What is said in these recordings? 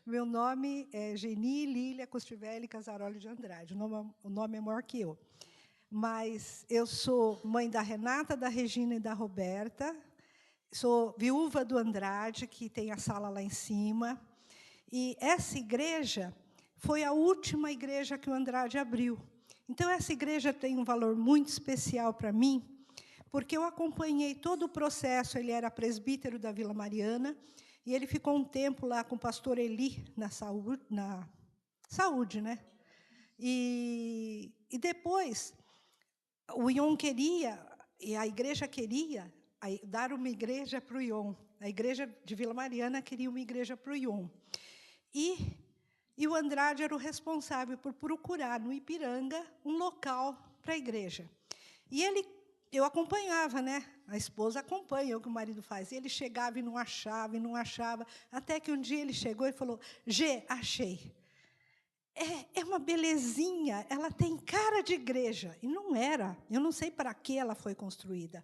Meu nome é Geni Lília Costivelli Casaroli de Andrade. O nome é maior que eu. Mas eu sou mãe da Renata, da Regina e da Roberta. Sou viúva do Andrade, que tem a sala lá em cima. E essa igreja foi a última igreja que o Andrade abriu. Então, essa igreja tem um valor muito especial para mim, porque eu acompanhei todo o processo. Ele era presbítero da Vila Mariana, e ele ficou um tempo lá com o pastor Eli, na saúde, né? E depois, o Ion queria, e a igreja queria, dar uma igreja para o Ion. A igreja de Vila Mariana queria uma igreja para o Ion. E o Andrade era o responsável por procurar, no Ipiranga, um local para a igreja. E eu acompanhava, né? A esposa acompanha o que o marido faz. E ele chegava e não achava, até que um dia ele chegou e falou: Gê, achei. É uma belezinha, ela tem cara de igreja. E não era, eu não sei para que ela foi construída,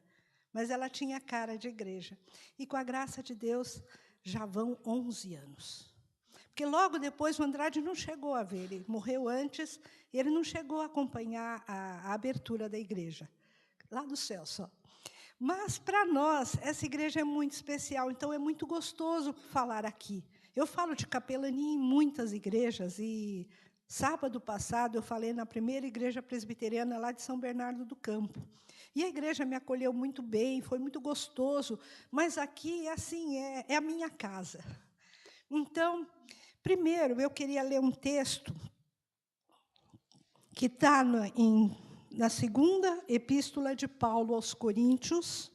mas ela tinha cara de igreja. E, com a graça de Deus, já vão 11 anos. Porque logo depois o Andrade não chegou a ver, ele morreu antes, e ele não chegou a acompanhar a abertura da igreja, lá do céu só. Mas, para nós, essa igreja é muito especial, então é muito gostoso falar aqui. Eu falo de capelania em muitas igrejas, e sábado passado eu falei na primeira igreja presbiteriana lá de São Bernardo do Campo. E a igreja me acolheu muito bem, foi muito gostoso, mas aqui, assim, é a minha casa. Então, primeiro, eu queria ler um texto que está na segunda epístola de Paulo aos Coríntios,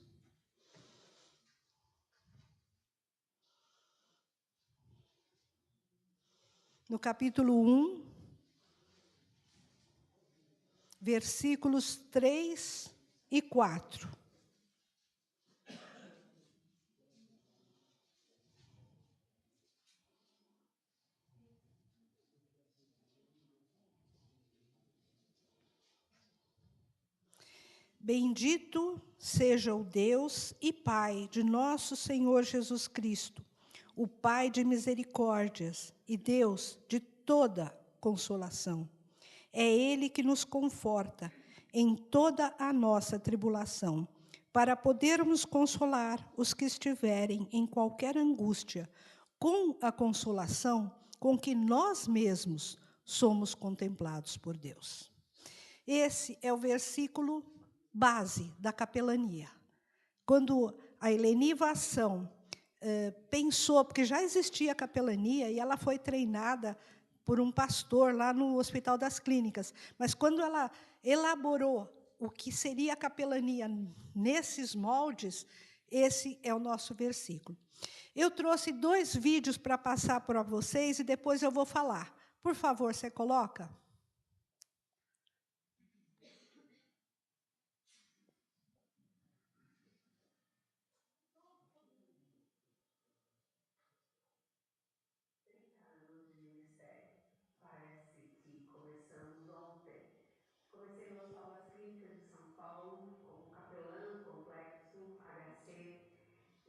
no capítulo 1, versículos 3 e 4. Bendito seja o Deus e Pai de nosso Senhor Jesus Cristo, o Pai de misericórdias e Deus de toda consolação. É Ele que nos conforta em toda a nossa tribulação, para podermos consolar os que estiverem em qualquer angústia, com a consolação com que nós mesmos somos contemplados por Deus. Esse é o versículo base da capelania. Quando a Eleni Vassão pensou, porque já existia a capelania, e ela foi treinada por um pastor lá no Hospital das Clínicas, mas quando ela elaborou o que seria a capelania nesses moldes, esse é o nosso versículo. Eu trouxe 2 vídeos para passar para vocês, e depois eu vou falar. Por favor, você coloca? Comecei no Hospital das Clínicas de São Paulo, como capelã, complexo, HC,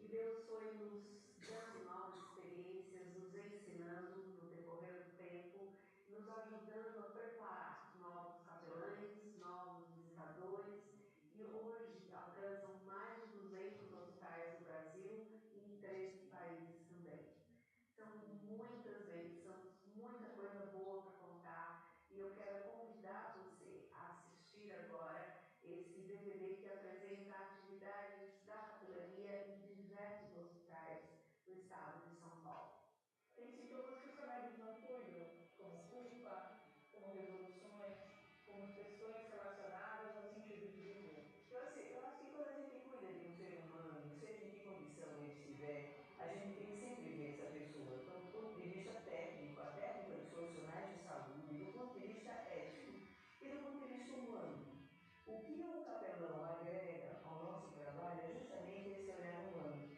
e Deus foi nos dando novas experiências, nos ensinando no decorrer do tempo, nos ajudando a preparar novos capelães, novos visitadores, e hoje alcançam mais de 200 hospitais no Brasil e em 13 países também. São muitas bênçãos, muita coisa boa para contar, e eu quero convidar você a assistir agora esse DVD que apresenta atividades da capelania em diversos hospitais do estado de São Paulo. Tem sintomas que os remédios não cuidam, como culpa, como resoluções, como questões relacionadas ao sentido de viver. Eu acho que quando a gente cuida de um ser humano, seja em que condição ele estiver, a gente tem que sempre ver essa pessoa, então, do ponto de vista técnico, até dos profissionais de saúde, do ponto de vista ético e do ponto de vista humano. O que o capelão agrega ao nosso trabalho é justamente esse olhar humano.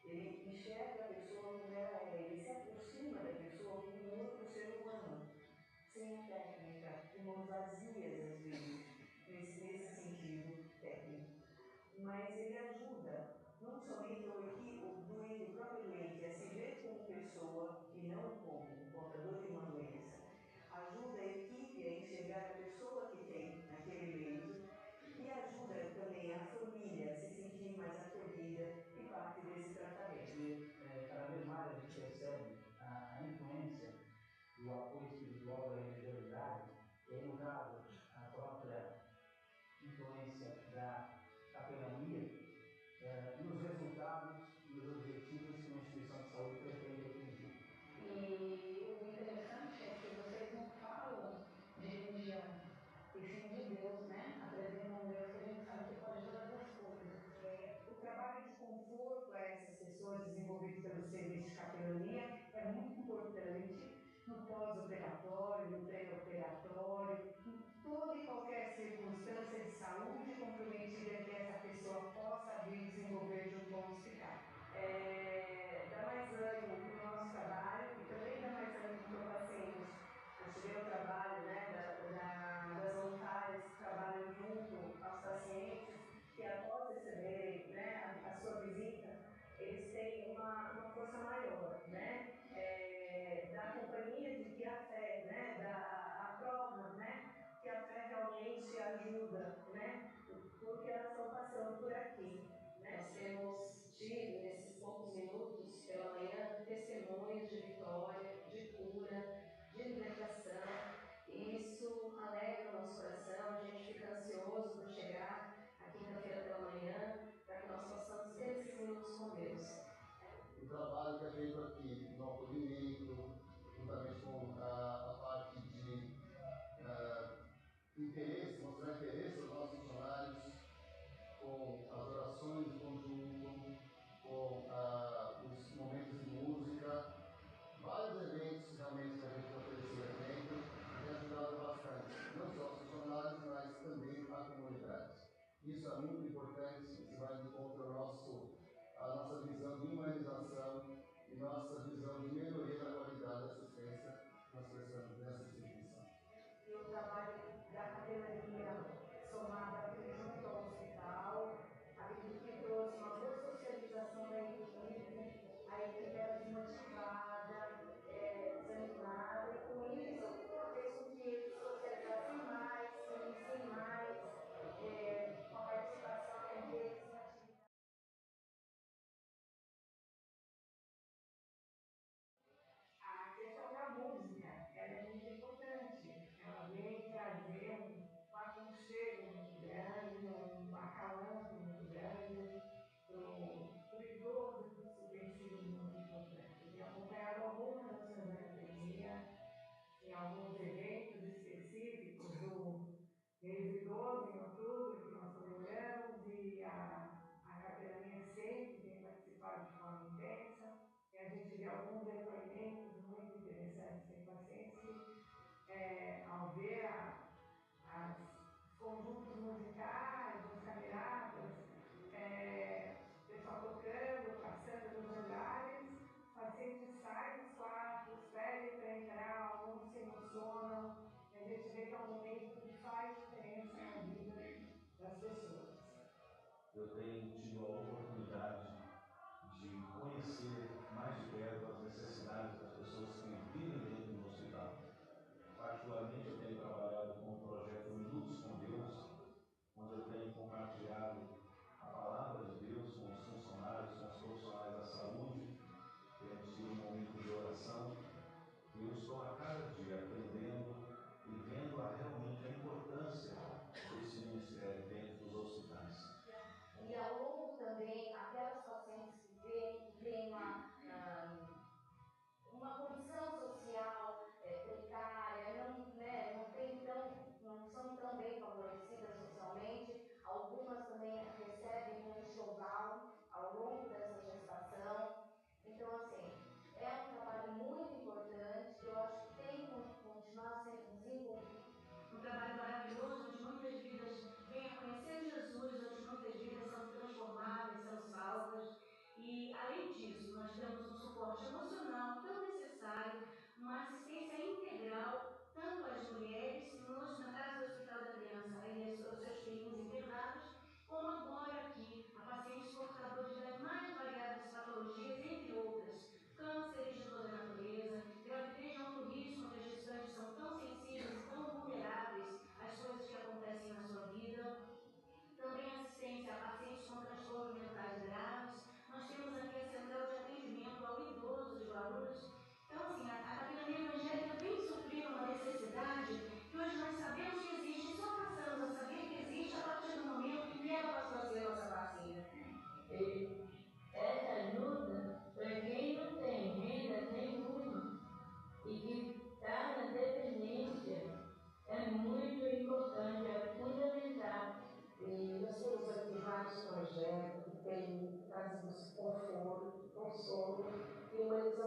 Ele enxerga a pessoa como ela é, ele se aproxima da pessoa como um outro ser humano, sem a técnica, de mãos vazias às vezes, nesse sentido técnico. Mas ele ajuda não somente o próprio doente a se ver como pessoa, pessoa e não como um portador de uma doença. Ajuda a equipe a enxergar a pessoa que tem naquele leito e ajuda também a família a se sentir mais acolhida e parte desse tratamento. E cada vez mais a gente percebe a influência do apoio espiritual da religiosidade, e aí no caso a própria influência da capelania, nos resultados e os objetivos que uma instituição de saúde pretende atingir. E o interessante é que vocês não falam de religião, e sim de Deus, né? Apresentam um Deus que a gente sabe que pode todas as coisas. O trabalho de conforto a essas pessoas desenvolvido pelo serviço de capelania é muito importante no pós-operatório, no pré-operatório, em toda e qualquer circunstância de saúde comprometida que essa pessoa possa vir desenvolver junto ao hospital. Dá mais ânimo para o nosso trabalho e também dá mais ânimo para o paciente. A gente vê o trabalho, né, das voluntárias que trabalham junto aos pacientes, que após receberem, né, a sua visita, eles têm uma força maior, né, da companhia de que a fé, né, a prova, né, que a fé realmente ajuda, né, porque elas estão passando por aqui. Nós temos tido, nesses poucos minutos pela manhã, testemunhos de vitória, de cura, de libertação, e isso alegra o nosso coração. A gente fica ansioso por chegar à quinta-feira pela manhã, para que nós possamos ter esses minutos com Deus. O trabalho que é feito aqui no acolhimento, juntamente com a parte de interesse, mostrar interesse aos nossos funcionários, com as orações em conjunto, com os momentos de música, vários eventos realmente que a gente oferecia aqui dentro, tem ajudado bastante, não só os funcionários, mas também a comunidade. Isso é muito importante, isso vai de encontro à nossa visão de humanização e nossa visão de melhoria da qualidade da assistência que nós prestamos nessa instituição. E o trabalho da capelania somada junto ao hospital, acredito que trouxe uma boa socialização da equipe, a equipe era desmotivada, desanimada, e com isso fez com que eles socializassem mais, se unissem mais, com a participação deles em atividades. A questão da música, ela é muito importante. Ela vem trazer um aconchego muito grande, um acalanto muito grande, para o idoso isso tem sido muito importante. Eu tenho acompanhado algumas ações da academia, em alguns eventos específicos do mês idoso, em outubro, que nós comemoramos, e a capelania sempre tem participado de forma intensa. E a gente vê alguns depoimentos muito interessantes em pacientes que, ao ver os conjuntos musicais, as cameradas, o pessoal tocando, passando nos andares, os pacientes saem dos quartos, pedem para entrar, alguns se emocionam, e a gente vê que é um momento que faz diferença na vida das pessoas. Eu tenho tido a oportunidade de conhecer mais de perto as necessidades das pessoas que vivem dentro do hospital. Particularmente, eu tenho trabalhado com o projeto Minutos com Deus, onde eu tenho compartilhado a palavra de Deus com os funcionários, com os profissionais da saúde. Temos tido um momento de oração e eu estou a cada dia aprendendo e vendo realmente a importância desse ministério dentro dos hospitais. E ao longo também, aquelas pacientes que têm uma condição social precária, não são tão bem favorecidas socialmente, algumas também recebem um enxoval ao longo dessa gestação. Então, assim, é um trabalho muito importante que eu acho que tem que continuar sendo desenvolvido. Um trabalho maravilhoso, onde muitas vidas vêm a conhecer Jesus, onde muitas vidas são transformadas, são salvas. E, além disso, nós temos um suporte emocional tão necessário, uma assistência integral, tanto às mulheres, na casa do Hospital da Criança, e aos seus filhos internados, como agora aqui, a pacientes portadores das mais variadas patologias, entre outras, cânceres de toda a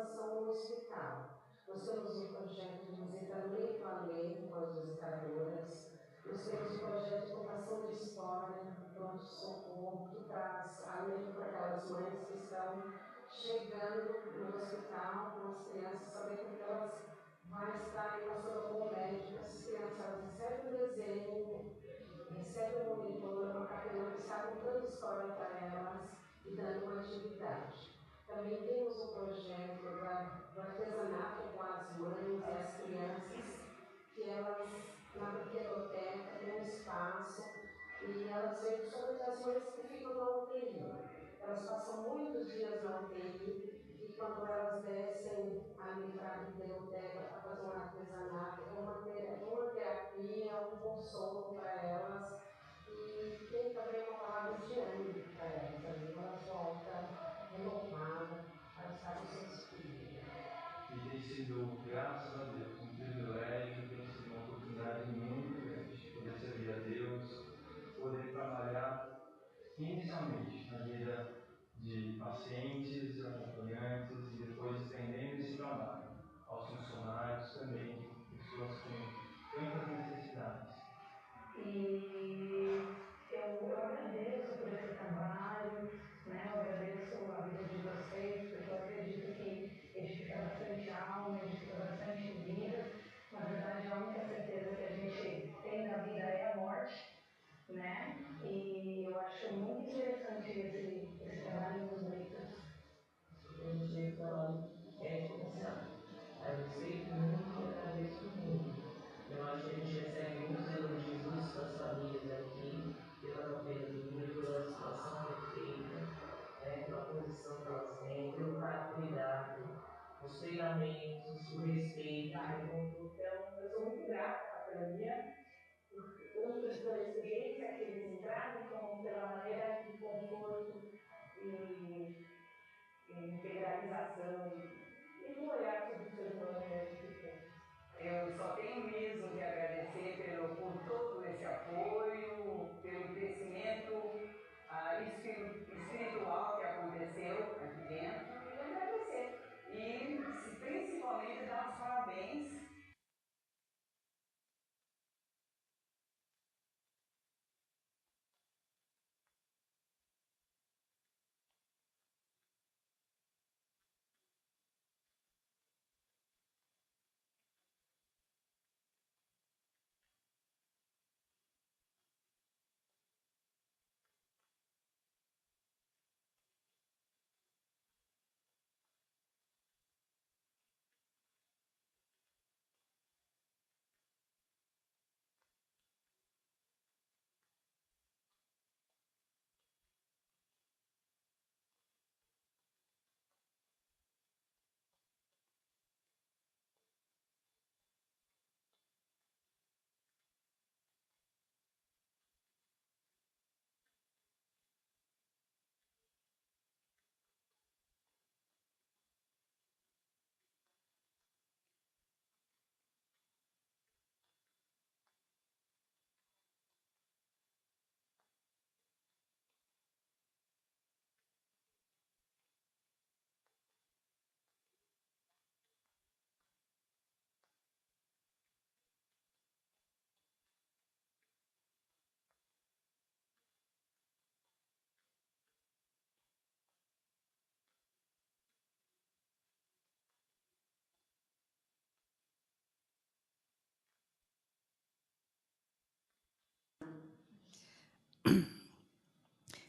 situação no hospital. Nós temos um projeto de visita leito a leito com as visitadoras, nós temos um projeto de contação de história, pronto-socorro, que traz alento para aquelas mães que estão chegando no hospital com as crianças, sabendo que elas vão estar em consulta com o médico. Essas crianças elas recebem um desenho, recebem um monitor, uma capelã que está contando história para elas e dando uma atividade. Também temos um projeto do artesanato com as mães e as crianças, que elas, na brinquedoteca, tem um espaço, e elas veem sobre as mães que ficam na UTI. Elas passam muitos dias na UTI, e quando elas descem ali para a brinquedoteca para fazer um artesanato, é uma terapia, um consolo para elas, e tem também uma palavra de ânimo para elas. Ali elas voltam renovadas para estar com seus filhos. E tem sido, graças a Deus, um privilégio, tem sido uma oportunidade muito grande de poder servir a Deus, poder trabalhar inicialmente na vida de pacientes, acompanhantes, e depois estendendo esse trabalho aos funcionários também, pessoas com tantas necessidades. E eu agradeço por esse trabalho, né? Eu agradeço a vida de vocês, porque eu acredito que edifica bastante alma, edifica bastante vida. Na verdade, a única certeza que a gente tem da vida é a morte, né? E eu acho muito interessante esse trabalho nos leitos. A gente trabalha comercial. Eu gostei muito e agradeço muito. Eu acho que a gente recebe muitos elogios das famílias aqui, pela papelaria, pela situação perfeita, pela posição que elas têm, pelo cuidado, os treinamentos, o respeito. Então, eu sou muito grata à papelaria, tanto pela experiência que eles me trazem, como pela maneira de conforto e integralização e do olhar sobre o ser humano mesmo que tem. Eu só tenho mesmo que agradecer por todo esse apoio, pelo crescimento espiritual que aconteceu aqui dentro, e agradecer. E principalmente dar os parabéns.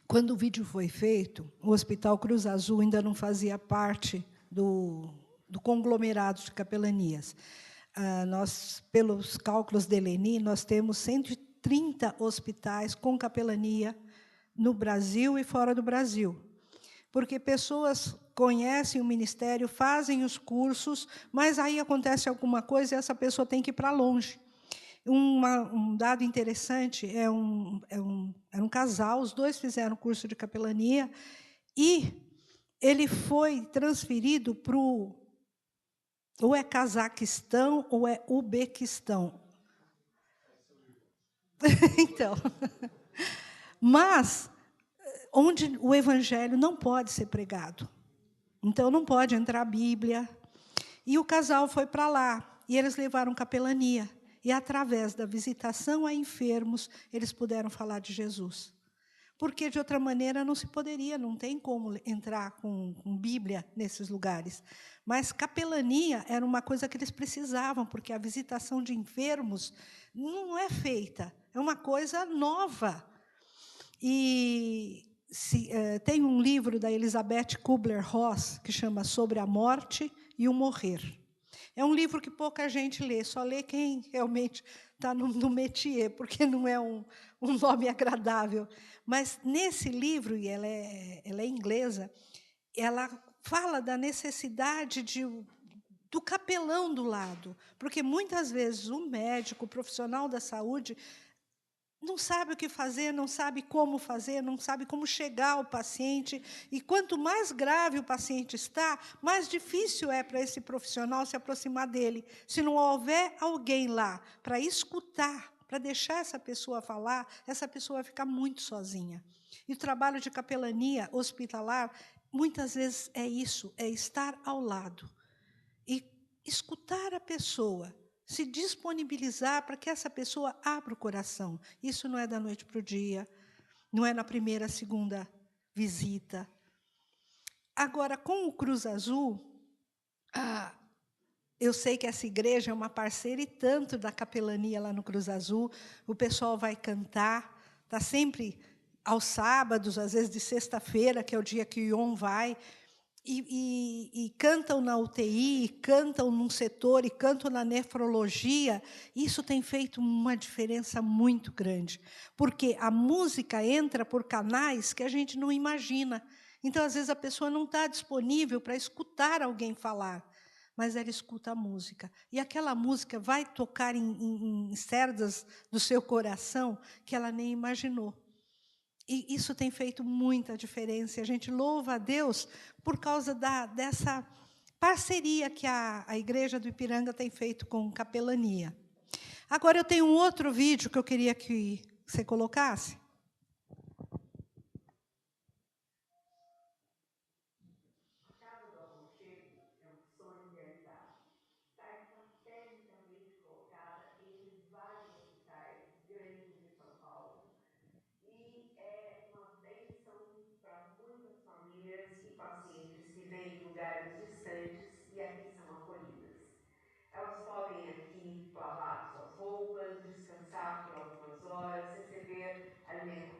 Quando o vídeo foi feito, o Hospital Cruz Azul ainda não fazia parte do conglomerado de capelanias. Nós, pelos cálculos da Eleni, nós temos 130 hospitais com capelania no Brasil e fora do Brasil. Porque pessoas conhecem o Ministério, fazem os cursos, mas aí acontece alguma coisa e essa pessoa tem que ir para longe. Um dado interessante, era um casal, os dois fizeram curso de capelania, e ele foi transferido para ou é Cazaquistão ou é Uzbequistão. Então, mas onde o evangelho não pode ser pregado. Então, não pode entrar a Bíblia. E o casal foi para lá, e eles levaram capelania. E, através da visitação a enfermos, eles puderam falar de Jesus. Porque, de outra maneira, não se poderia, não tem como entrar com Bíblia nesses lugares. Mas capelania era uma coisa que eles precisavam, porque a visitação de enfermos não é feita, é uma coisa nova. E tem um livro da Elizabeth Kubler-Ross, que chama Sobre a Morte e o Morrer. É um livro que pouca gente lê, só lê quem realmente está no métier, porque não é um nome agradável. Mas, nesse livro, e ela é inglesa, ela fala da necessidade do capelão do lado, porque, muitas vezes, o médico, o profissional da saúde, não sabe o que fazer, não sabe como chegar ao paciente. E quanto mais grave o paciente está, mais difícil é para esse profissional se aproximar dele. Se não houver alguém lá para escutar, para deixar essa pessoa falar, essa pessoa vai ficar muito sozinha. E o trabalho de capelania hospitalar, muitas vezes, é isso, é estar ao lado e escutar a pessoa, se disponibilizar para que essa pessoa abra o coração. Isso não é da noite para o dia, não é na primeira, segunda visita. Agora, com o Cruz Azul, eu sei que essa igreja é uma parceira e tanto da capelania lá no Cruz Azul. O pessoal vai cantar, está sempre aos sábados, às vezes de sexta-feira, que é o dia que o Ion vai, e cantam na UTI, cantam num setor, e cantam na nefrologia. Isso tem feito uma diferença muito grande, porque a música entra por canais que a gente não imagina. Então, às vezes, a pessoa não está disponível para escutar alguém falar, mas ela escuta a música. E aquela música vai tocar em cerdas do seu coração que ela nem imaginou. E isso tem feito muita diferença. A gente louva a Deus por causa dessa parceria que a Igreja do Ipiranga tem feito com capelania. Agora, eu tenho um outro vídeo que eu queria que você colocasse. Pacientes que vêm de lugares distantes e aqui são acolhidas. Elas podem aqui lavar suas roupas, descansar por algumas horas, receber alimento